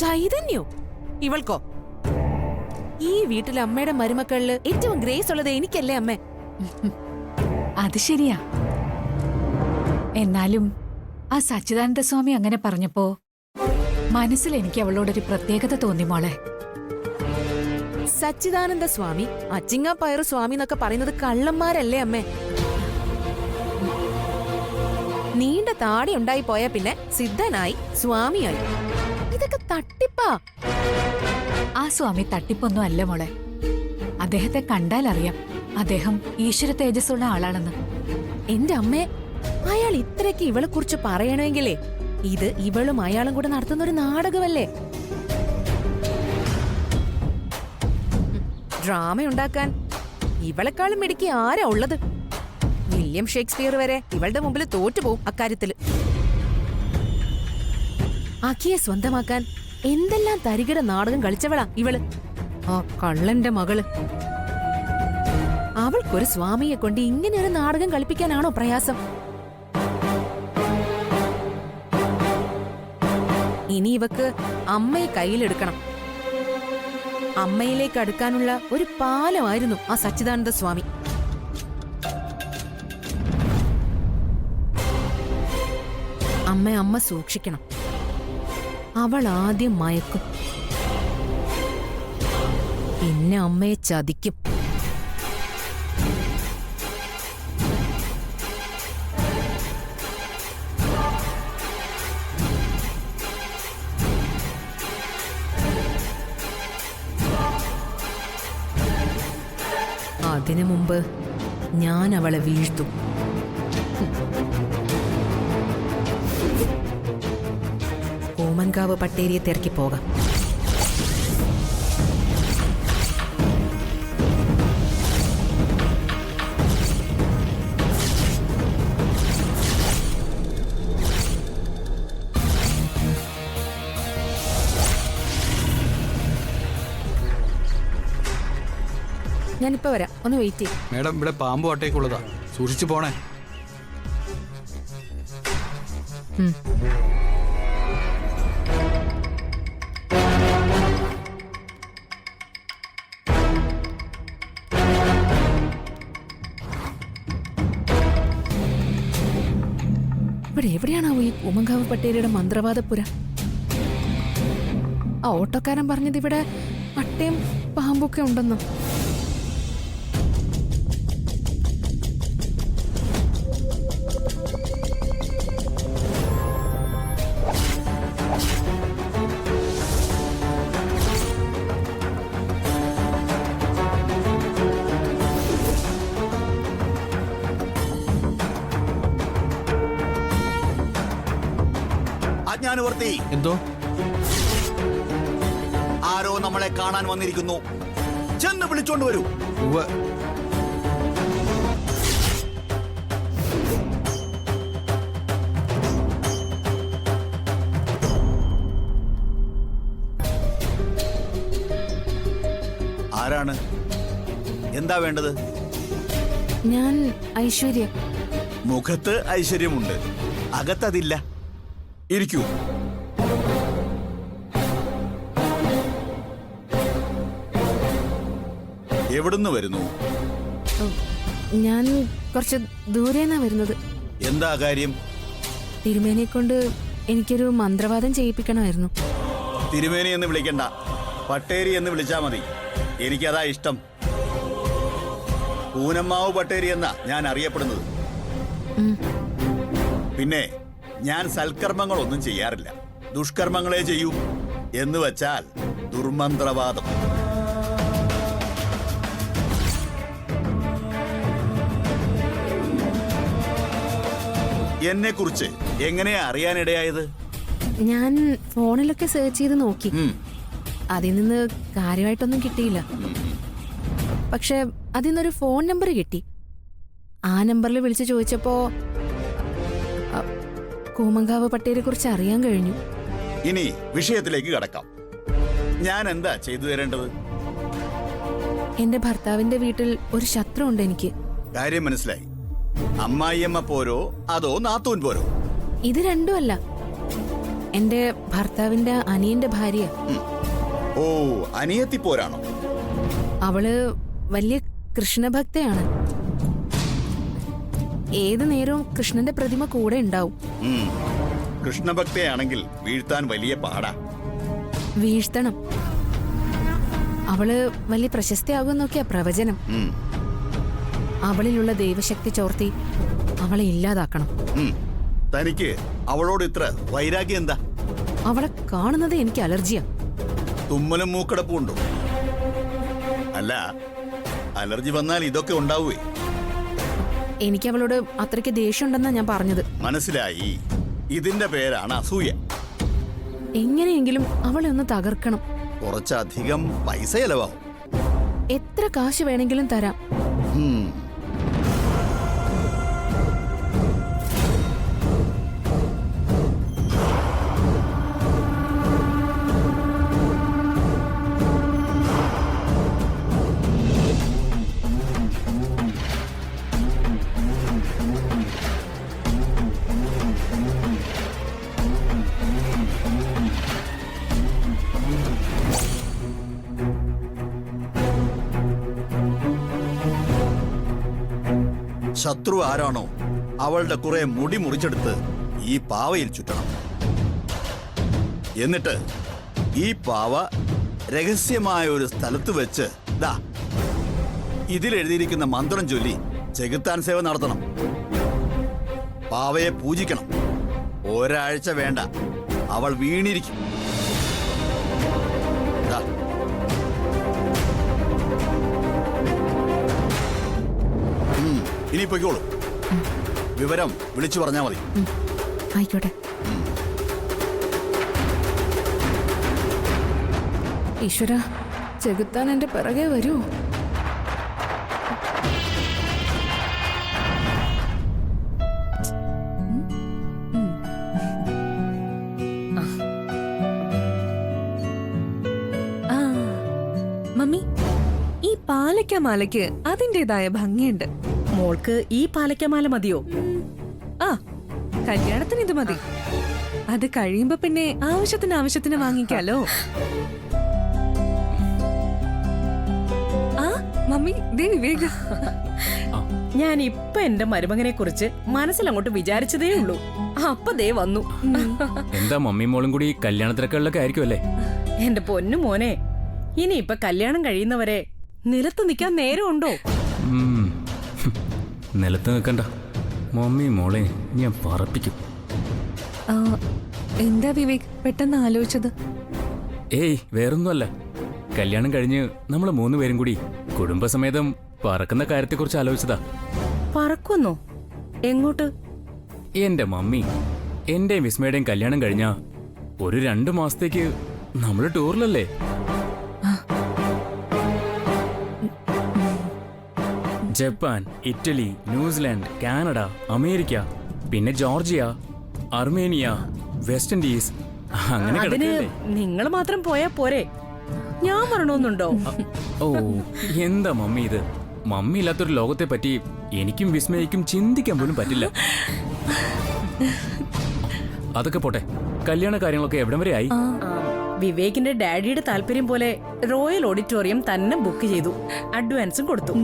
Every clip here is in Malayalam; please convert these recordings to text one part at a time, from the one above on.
ചൈതന്യോ? ഇവൾക്കോ? ഈ വീട്ടിലെ അമ്മയുടെ മരുമക്കളില് ഏറ്റവും ഗ്രേസ് ഉള്ളത് എനിക്കല്ലേ അമ്മേ? അത് ശരിയാ. എന്നാലും ആ സച്ചിദാനന്ദ സ്വാമി അങ്ങനെ പറഞ്ഞപ്പോ മനസ്സിൽ എനിക്ക് അവളോടൊരു പ്രത്യേകത തോന്നി മോളെ. സച്ചിദാനന്ദ സ്വാമി, അച്ചിങ്ങാപ്പയറു സ്വാമി എന്നൊക്കെ പറയുന്നത് കള്ളന്മാരല്ലേ അമ്മേ? നീണ്ട താടി ഉണ്ടായി പോയാ പിന്നെ സിദ്ധനായി സ്വാമിയായി. ഇതൊക്കെ തട്ടിപ്പാ. ആ സ്വാമി തട്ടിപ്പൊന്നും അല്ല മോളെ. അദ്ദേഹത്തെ കണ്ടാൽ അറിയാം അദ്ദേഹം ഈശ്വര തേജസ്സുള്ള ആളാണെന്ന്. എന്റെ അമ്മേ, അയാൾ ഇത്രയ്ക്ക് ഇവളെ കുറിച്ച് പറയണമെങ്കിലേ ഇത് ഇവളും അയാളും കൂടെ നടത്തുന്ന ഒരു നാടകമല്ലേ? ഡ്രാമ ഉണ്ടാക്കാൻ ഇവളെക്കാളും മിടുക്കി ആരാ ഉള്ളത്? വില്യം ഷേക്സ്പിയർ വരെ ഇവളുടെ മുമ്പിൽ തോറ്റുപോകും അക്കാര്യത്തില്. അഖിയെ സ്വന്തമാക്കാൻ എന്തെല്ലാം തരികിട നാടകം കളിച്ചവളാ ഇവള്. ആ കള്ളന്റെ മകള്. അവൾക്കൊരു സ്വാമിയെ കൊണ്ട് ഇങ്ങനെ ഒരു നാടകം കളിപ്പിക്കാനാണോ പ്രയാസം? ഇനി ഇവക്ക് അമ്മയെ കയ്യിലെടുക്കണം. അമ്മയിലേക്ക് അടുക്കാനുള്ള ഒരു പാലമായിരുന്നു ആ സച്ചിദാനന്ദ സ്വാമി. അമ്മ സൂക്ഷിക്കണം. അവൾ ആദ്യം മയക്കും, പിന്നെ അമ്മയെ ചതിക്കും. അതിനു മുമ്പ് ഞാൻ അവളെ വീഴ്ത്തും. ഓമൻകാവ് പട്ടേരിയെ തിരക്കി പോകാം. ഞാനിപ്പോ വരാം, ഒന്ന് വെയിറ്റ് ചെയ്യും. മേഡം, ഇവിടെ പാമ്പ് ഒട്ടേക്കുള്ളതാ, സൂക്ഷിച്ചു പോണേ. ഇവിടെ എവിടെയാണാവോ ഈ ഉമങ്കാവ് പട്ടേരിയുടെ മന്ത്രവാദപ്പുര? ആ ഓട്ടോക്കാരൻ പറഞ്ഞത് ഇവിടെ പട്ടയും പാമ്പൊക്കെ ഉണ്ടെന്നോ? ആജ്ഞാനുവർത്തി, എന്തോ? ആരോ നമ്മളെ കാണാൻ വന്നിരിക്കുന്നു. ചെന്ന് വിളിച്ചോണ്ട് വരൂ. ഉവ്വ്. ആരാണ്? എന്താ വേണ്ടത്? ഞാൻ ഐശ്വര്യ. മുഖത്ത് ഐശ്വര്യമുണ്ട്, അകത്തതില്ല. ഇരിക്കൂ. എവിടുന്ന് വരുന്നു? ഞാൻ കുറച്ച് ദൂരെന്നാ വരുന്നത്. എന്താ കാര്യം? തിരുമേനിയെ കൊണ്ട് എനിക്കൊരു മന്ത്രവാദം ചെയ്യിപ്പിക്കണമായിരുന്നു. തിരുമേനി എന്ന് വിളിക്കണ്ട, പട്ടേരി എന്ന് വിളിച്ചാ മതി. എനിക്കതാ ഇഷ്ടം. പൂനമ്മാവ് പട്ടേരി എന്നാ ഞാൻ അറിയപ്പെടുന്നത്. പിന്നെ ഞാൻ സൽക്കർമ്മങ്ങളൊന്നും ചെയ്യാറില്ല, ദുഷ്കർമ്മങ്ങളെ ചെയ്യൂ. എന്ന് വച്ചാൽ ദുർമന്ത്രവാദം. എന്നെ കുറിച്ച് എങ്ങനെയാ അറിയാനിടയായത്? ഞാൻ ഫോണിലൊക്കെ സെർച്ച് ചെയ്ത് നോക്കി. അതിൽ നിന്ന് കാര്യമായിട്ടൊന്നും കിട്ടിയില്ല. പക്ഷെ അതിൽ നിന്നൊരു ഫോൺ നമ്പർ കിട്ടി. ആ നമ്പറിൽ വിളിച്ചു ചോദിച്ചപ്പോ കൂമങ്കാവ് പട്ടേരെ കുറിച്ച് അറിയാൻ കഴിഞ്ഞു. ഇനി വിഷയത്തിലേക്ക് കടക്കാം. ഞാൻ എന്താ ചെയ്തു തരേണ്ടത്? എന്റെ ഭർത്താവിന്റെ വീട്ടിൽ ഒരു ശത്രു ഉണ്ട് എനിക്ക്. കാര്യം മനസ്സിലായി. അമ്മായിയമ്മ പോരോ അതോ നാത്തൂൻ പോരോ? ഇത് രണ്ടുമല്ല. എന്റെ ഭർത്താവിന്റെ അനിയന്റെ ഭാര്യ. ഓ, അനിയത്തി പോരാണോ? അവള് വലിയ കൃഷ്ണഭക്തയാണ്. ഏത് നേരവും കൃഷ്ണന്റെ പ്രതിമ കൂടെ ഉണ്ടാവും. കൃഷ്ണഭക്തയാണെങ്കിൽ വീഴ്ത്താൻ വലിയ പാടാ. വീഴ്ത്തണം. അവള് വലിയ പ്രശസ്തയാകുമെന്നൊക്കെയാ പ്രവചനം. അവളിലുള്ള ദൈവശക്തി ചോർത്തി അവളെ ഇല്ലാതാക്കണം. തനിക്ക് അവളോട് ഇത്ര വൈരാഗ്യം എന്താ? അവളെ കാണുന്നത് എനിക്ക് അലർജിയാ. തുമ്മലും മൂക്കടപ്പും ഉണ്ടോ? അല്ല, അലർജി വന്നാൽ ഇതൊക്കെ ഉണ്ടാവേ. എനിക്ക് അവളോട് അത്രയ്ക്ക് ദേഷ്യമുണ്ടെന്നാ ഞാൻ പറഞ്ഞത്. മനസ്സിലായി. ഇതിന്റെ പേരാണ് അസൂയ. എങ്ങനെയെങ്കിലും അവളെ ഒന്ന് തകർക്കണം. കുറച്ചധികം പൈസ ചെലവാവും. എത്ര കാശ് വേണമെങ്കിലും തരാം. ശത്രു ആരാണോ അവളുടെ കുറെ മുടി മുറിച്ചെടുത്ത് ഈ പാവയിൽ ചുറ്റണം. എന്നിട്ട് ഈ പാവ രഹസ്യമായ ഒരു സ്ഥലത്ത് വെച്ച് ദാ ഇതിലെഴുതിയിരിക്കുന്ന മന്ത്രം ചൊല്ലി ചെകുത്താൻ സേവ നടത്തണം. പാവയെ പൂജിക്കണം. ഒരാഴ്ച വേണ്ട, അവൾ വീണിരിക്കും. ദാ. ഇനി പൊയ്ക്കോളൂ. വിവരം വിളിച്ചു പറഞ്ഞാൽ മതി. ആയിക്കോട്ടെ. ഈശ്വര, ചെകുത്താൻ എന്റെ പിറകെ വരൂ. മമ്മി, ഈ പാലയ്ക്കമാലയ്ക്ക് അതിൻ്റെതായ ഭംഗിയുണ്ട്. മോൾക്ക് ഈ പാലയ്ക്കമാല മതിയോ? ആ, കല്യാണത്തിന് ഇത് മതി. അത് കഴിയുമ്പോ പിന്നെ ആവശ്യത്തിന് വാങ്ങിക്കാലോ. ആ മമ്മി, ദേ വിവേക. ഞാൻ ഇപ്പൊ എന്റെ മരുമകനെ കുറിച്ച് മനസ്സിലങ്ങോട്ട് വിചാരിച്ചതേ ഉള്ളൂ. അപ്പൊ ദേ വന്നു. എന്താ മമ്മി മോളും കൂടി കല്യാണത്തിരക്കുകളിലൊക്കെ ആയിരിക്കുമല്ലേ? എന്റെ പൊന്നു മോനെ, ഇനിയിപ്പൊ കല്യാണം കഴിയുന്നവരെ നിലത്ത് നിൽക്കാൻ നേരമുണ്ടോ? നിലത്ത് നിൽക്കണ്ട മമ്മി മോളെ, ഞാൻ പറപ്പിക്കും. എന്താ വിവേക് പെട്ടെന്ന് ആലോചിച്ചത്? ഏയ് വേറൊന്നുമല്ല, കല്യാണം കഴിഞ്ഞ് നമ്മൾ 3 പേരും കൂടി കുടുംബസമേതം പറക്കുന്ന കാര്യത്തെക്കുറിച്ച് ആലോചിച്ചതാ. പറക്കുന്നോ? എങ്ങോട്ട്? എന്റെ മമ്മി, എന്റെയും വിസ്മയുടെയും കല്യാണം കഴിഞ്ഞാ ഒരു 2 മാസത്തേക്ക് നമ്മള് ടൂറിലല്ലേ? Japan, Italy, New Zealand, Canada, America, പിന്നെ ജോർജിയ, അർമേനിയ, വെസ്റ്റ് ഇൻഡീസ്, അങ്ങനെ അതിന് കിടക്കല്ലേ? നിങ്ങൾ മാത്രം പോയാ പോരെ? ഞാൻ വരണമെന്നുണ്ടോ? ഓ, എന്താ മമ്മി ഇത്? മമ്മി ഇല്ലാത്തൊരു ലോകത്തെ പറ്റി എനിക്കും വിസ്മയിക്കും ചിന്തിക്കാൻ പോലും പറ്റില്ല. അതൊക്കെ പോട്ടെ, കല്യാണ കാര്യങ്ങളൊക്കെ എവിടം വരെ ആയി? വിവേകിന്റെ ഡാഡിയുടെ താല്പര്യം പോലെ റോയൽ ഓഡിറ്റോറിയം തന്നെ ബുക്ക് ചെയ്തു. അഡ്വാൻസും കൊടുത്തു.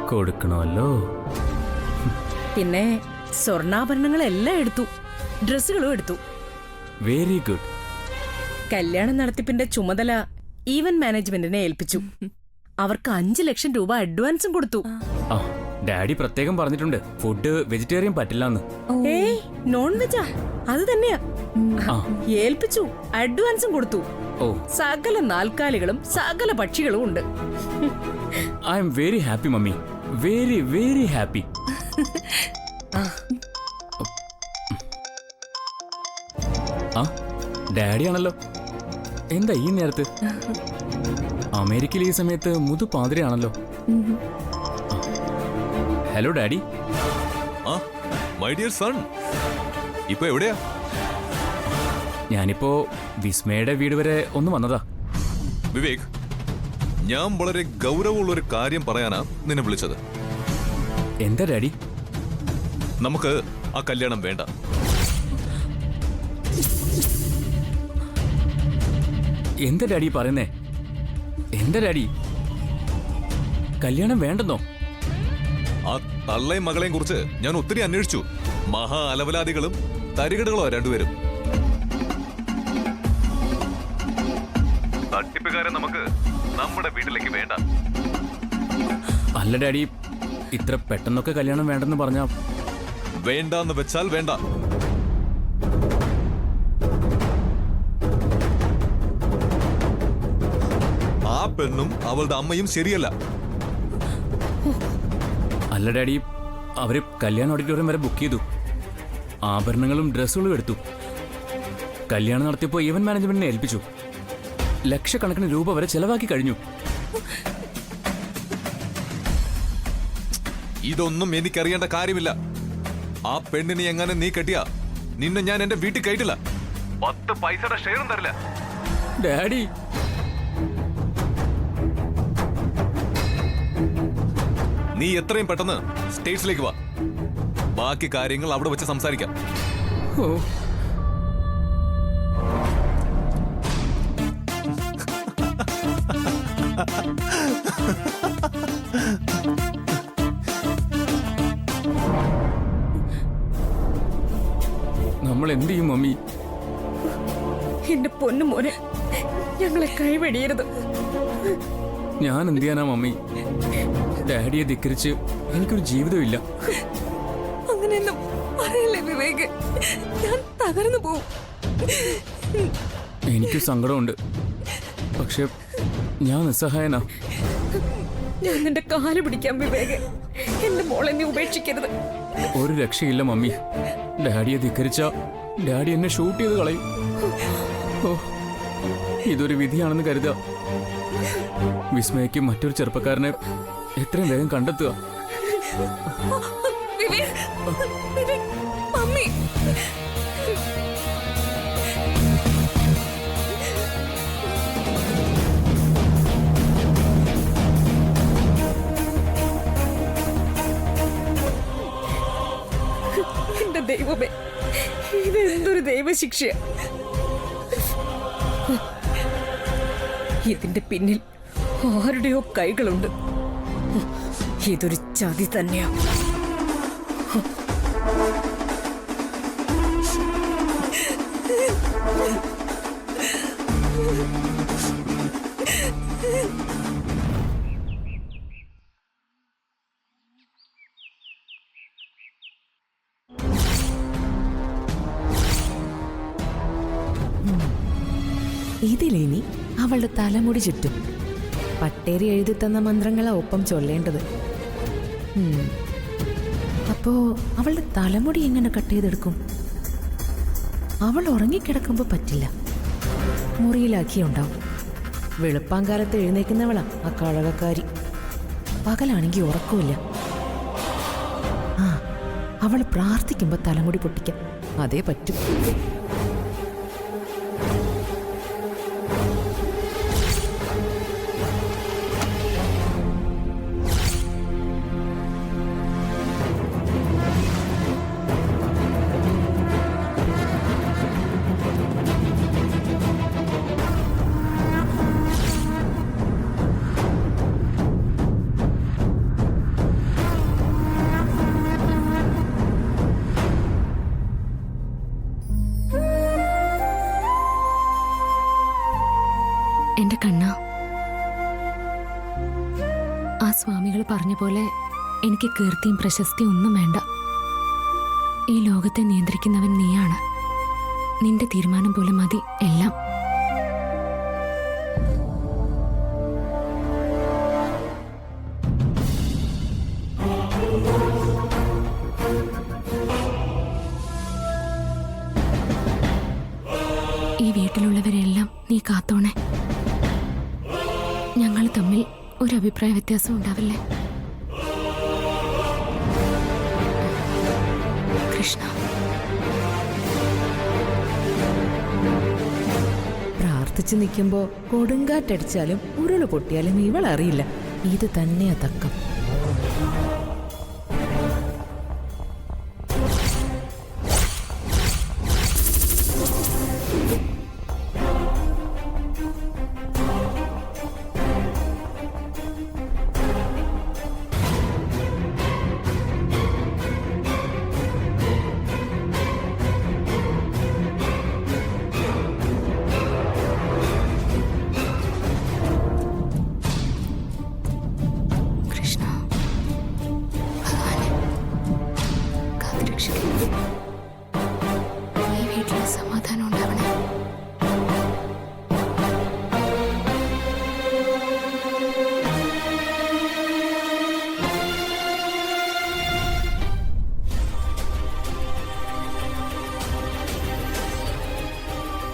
കൊടുക്കണമല്ലോ. പിന്നെ സ്വർണ്ണാഭരണങ്ങളെല്ലാം എടുത്തു. ഡ്രസ്സുകളും എടുത്തു. Very good. കല്യാണം നടത്തിപ്പിന്റെ ചുമതല ഈവന്റ് മാനേജ്മെന്റിനെ ഏൽപ്പിച്ചു. അവർക്ക് 5 ലക്ഷം രൂപ അഡ്വാൻസും കൊടുത്തു. ആ, ഡാഡി പ്രത്യേകം പറഞ്ഞിട്ടുണ്ട് ഫുഡ് വെജിറ്റേറിയൻ പറ്റില്ലെന്ന്. ഏയ്, നോൺ വെജാ. അത് തന്നെയാ. ആ. ഏൽപ്പിച്ചു, അഡ്വാൻസും കൊടുത്തു. ഓ, സകല നാൽക്കാലികളും സകല പക്ഷികളും ഉണ്ട്. I am very happy mummy, very very happy. ആ, ഡാഡിയാണല്ലോ. എന്താ ഈ നേരത്ത്? അമേരിക്കയിൽ ഈ സമയത്ത് മുതുപാതിരയാണല്ലോ. Hello daddy. ആ, മൈ ഡിയർ സൺ, ഇപ്പൊ എവിടെയാ? ഞാനിപ്പോ വിസ്മയുടെ വീട് വരെ ഒന്ന് വന്നതാ. വിവേക്, ഞാൻ വളരെ ഗൗരവമുള്ളൊരു കാര്യം പറയാനാ നിന്നെ വിളിച്ചത്. എന്താ ഡാഡി? നമുക്ക് ആ കല്യാണം വേണ്ട. എന്താ ഡാഡി പറയുന്നേ? എന്താ ഡാഡി? കല്യാണം വേണ്ടെന്നോ? ആ തള്ളയും മകളെയും കുറിച്ച് ഞാൻ ഒത്തിരി അന്വേഷിച്ചു. മഹാ അലവലാദികളും തരികടകളോ രണ്ടുപേരും. തട്ടിപ്പുകാരെ നമുക്ക് നമ്മുടെ വീട്ടിലേക്ക് വേണ്ട. അല്ല ഡാഡി, ഇത്ര പെട്ടെന്നൊക്കെ കല്യാണം വേണ്ടെന്ന് പറഞ്ഞാ വേണ്ടാന്ന് വെച്ചാൽ വേണ്ട. ആ പെണ്ണും അവളുടെ അമ്മയും ശരിയല്ല. അല്ല ഡാഡി, അവര് കല്യാണ ഓഡിറ്റോറിയം വരെ ബുക്ക് ചെയ്തു. ആഭരണങ്ങളും ഡ്രസ്സുകളും എടുത്തു. കല്യാണം നടത്തിയപ്പോൾ ഈവന്റ് മാനേജ്മെന്റിനെ ഏൽപ്പിച്ചു. ലക്ഷക്കണക്കിന് രൂപ വരെ ചെലവാക്കി കഴിഞ്ഞു. ഇതൊന്നും എനിക്കറിയേണ്ട കാര്യമില്ല. ആ പെണ്ണിനെ എങ്ങനെ നീ കെട്ടിയാ നിന്നെ ഞാൻ എന്റെ വീട്ടിൽ കയറ്റില്ല. 10 പൈസയുടെ ഷെയറും തരില്ല. ഡാഡി, നീ എത്രയും പെട്ടെന്ന് സ്റ്റേറ്റ്സിലേക്ക് വാ. ബാക്കി കാര്യങ്ങൾ അവിടെ വെച്ച് സംസാരിക്കാം. ഓ, നമ്മൾ എന്ത് ചെയ്യും മമ്മി? എന്റെ പൊന്നു മോനെ, ഞങ്ങളെ കൈവെടിയരുത്. ഞാൻ എന്ത് ചെയ്യാനാ മമ്മി? ഡാഡിയെ ധിക്കരിച്ച് എനിക്കൊരു ജീവിതമില്ല. അങ്ങനെയൊന്നും പറയല്ലേ വിവേക്, ഞാൻ തകർന്നു പോവും. എനിക്ക് സങ്കടമുണ്ട്, പക്ഷെ ഞാൻ നിസ്സഹായനാ. ഞാൻ നിന്റെ കാല് പിടിക്കാം വിവേക്. എന്റെ മോളെ നീ ഉപേക്ഷിക്കരുത്. ഒരു രക്ഷയില്ല മമ്മി. ഡാഡിയെ ധിക്കരിച്ച ഡാഡി എന്നെ ഷൂട്ട് ചെയ്ത് കളയും. ഓ, ഇതൊരു വിധിയാണെന്ന് കരുതുക. വിസ്മയക്ക് മറ്റൊരു ചെറുപ്പക്കാരനെ എത്രയും വേഗം കണ്ടെത്തുക. വിവേക്, വിവേക്, മമ്മി. എന്റെ ദൈവമേ, ഇതെന്തൊരു ദൈവശിക്ഷ! ഇതിന്റെ പിന്നിൽ ആരുടെയോ കൈകളുണ്ട്. ഇതൊരു ചതി തന്നെയാ. ഇതിലിനി അവളുടെ തലമുടി ചുറ്റും പട്ടേരി എഴുതി തന്ന മന്ത്രങ്ങളാ ഒപ്പം ചൊല്ലേണ്ടത്. അപ്പോ അവളുടെ തലമുടി എങ്ങനെ കട്ട് ചെയ്തെടുക്കും? അവൾ ഉറങ്ങിക്കിടക്കുമ്പോ പറ്റില്ല, മുറിയിലാക്കിയുണ്ടാവും. വെളുപ്പാങ്കാലത്ത് എഴുന്നേക്കുന്നവളാ ആ കഴകക്കാരി. പകലാണെങ്കിൽ ഉറക്കമില്ല. ആ, അവൾ പ്രാർത്ഥിക്കുമ്പോ തലമുടി പൊട്ടിക്കാം, അതേ പറ്റും. എന്റെ കണ്ണ, ആ സ്വാമികൾ പറഞ്ഞ പോലെ എനിക്ക് കീർത്തിയും പ്രശസ്തിയും ഒന്നും വേണ്ട. ഈ ലോകത്തെ നിയന്ത്രിക്കുന്നവൻ നീയാണ്. നിന്റെ തീരുമാനം പോലെ മതി എല്ലാം. ഈ വീട്ടിലുള്ളവരെല്ലാം നീ കാത്തോണേ. ഞങ്ങൾ തമ്മിൽ ഒരു അഭിപ്രായ വ്യത്യാസം ഉണ്ടാവില്ലേ കൃഷ്ണ? പ്രാർത്ഥിച്ചു നിൽക്കുമ്പോ കൊടുങ്കാറ്റടിച്ചാലും ഉരുള് പൊട്ടിയാലും ഇവൾ അറിയില്ല. ഇത് തന്നെയാ തക്കം. ഈ വീട്ടിൽ സമാധാനം ഉണ്ടാവണേ.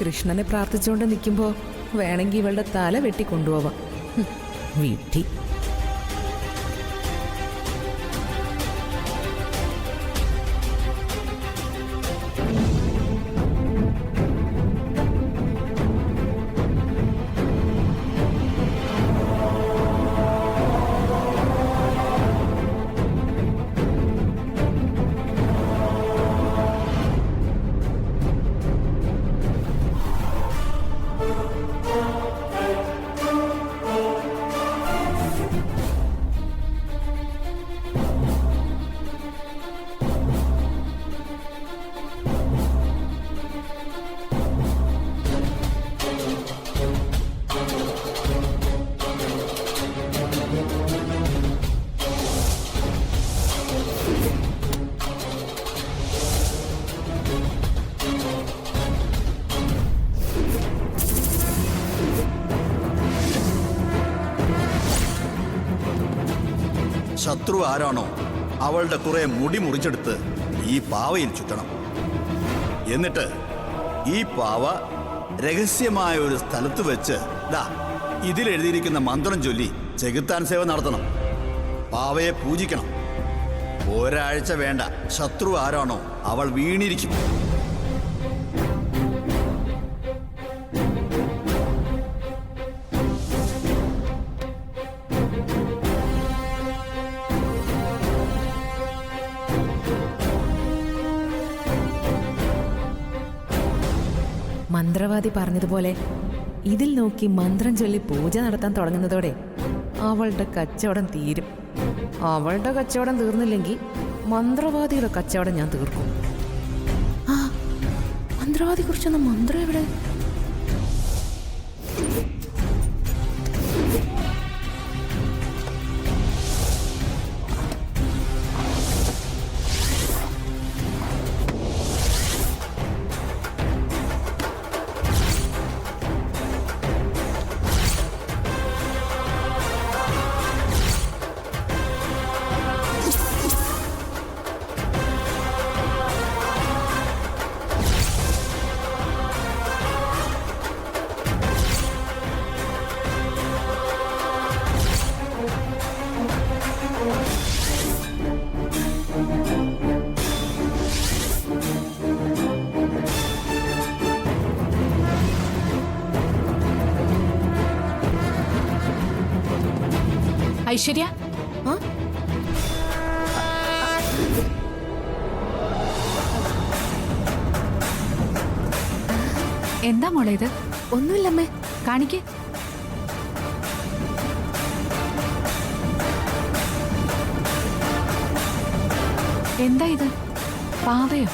കൃഷ്ണനെ പ്രാർത്ഥിച്ചുകൊണ്ട് നിൽക്കുമ്പോ വേണമെങ്കിൽ ഇവളുടെ തല വെട്ടി കൊണ്ടുപോവാം. വീട്ടി ശത്രു ആരാണോ അവളുടെ കുറെ മുടി മുറിച്ചെടുത്ത് ഈ പാവയിൽ ചുറ്റണം. എന്നിട്ട് ഈ പാവ രഹസ്യമായ ഒരു സ്ഥലത്ത് വെച്ച് ഇതിലെഴുതിയിരിക്കുന്ന മന്ത്രം ചൊല്ലി ചെകുത്താൻ സേവ നടത്തണം. പാവയെ പൂജിക്കണം. ഒരാഴ്ച വേണ്ട, ശത്രു ആരാണോ അവൾ വീണിരിക്കും. മന്ത്രവാദി പറഞ്ഞതുപോലെ ഇതിൽ നോക്കി മന്ത്രം ചൊല്ലി പൂജ നടത്താൻ തുടങ്ങുന്നതോടെ അവളുടെ കച്ചവടം തീരും. അവളുടെ കച്ചവടം തീർന്നില്ലെങ്കിൽ മന്ത്രവാദിയുടെ കച്ചവടം ഞാൻ തീർക്കും. ആ മന്ത്രവാദി കുറിച്ചൊന്ന് മന്ത്രം എവിടെ? ഐശ്വര്യ, എന്താ മോളെ ഇത്? ഒന്നുമില്ലമ്മേ. കാണിക്ക്. എന്താ ഇത്? പാവയോ?